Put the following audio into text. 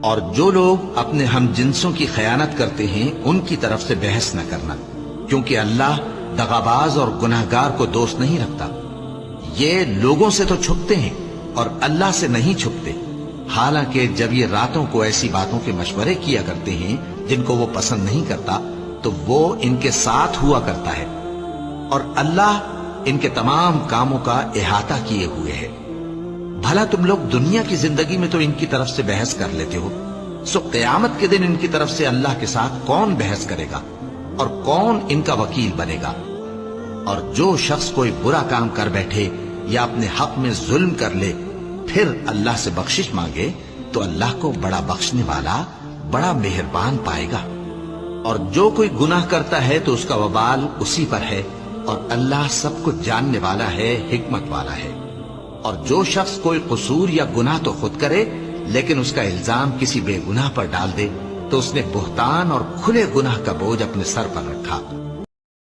اور جو لوگ اپنے ہم جنسوں کی خیانت کرتے ہیں ان کی طرف سے بحث نہ کرنا، کیونکہ اللہ دغاباز اور گناہگار کو دوست نہیں رکھتا۔ یہ لوگوں سے تو چھپتے ہیں اور اللہ سے نہیں چھپتے، حالانکہ جب یہ راتوں کو ایسی باتوں کے مشورے کیا کرتے ہیں جن کو وہ پسند نہیں کرتا تو وہ ان کے ساتھ ہوا کرتا ہے، اور اللہ ان کے تمام کاموں کا احاطہ کیے ہوئے ہے۔ بھلا تم لوگ دنیا کی زندگی میں تو ان کی طرف سے بحث کر لیتے ہو، سو قیامت کے دن ان کی طرف سے اللہ کے ساتھ کون بحث کرے گا اور کون ان کا وکیل بنے گا؟ اور جو شخص کوئی برا کام کر بیٹھے یا اپنے حق میں ظلم کر لے پھر اللہ سے بخشش مانگے تو اللہ کو بڑا بخشنے والا، بڑا مہربان پائے گا۔ اور جو کوئی گناہ کرتا ہے تو اس کا وبال اسی پر ہے، اور اللہ سب کچھ جاننے والا ہے، حکمت والا ہے۔ اور جو شخص کوئی قصور یا گناہ تو خود کرے لیکن اس کا الزام کسی بے گناہ پر ڈال دے تو اس نے بہتان اور کھلے گناہ کا بوجھ اپنے سر پر رکھا۔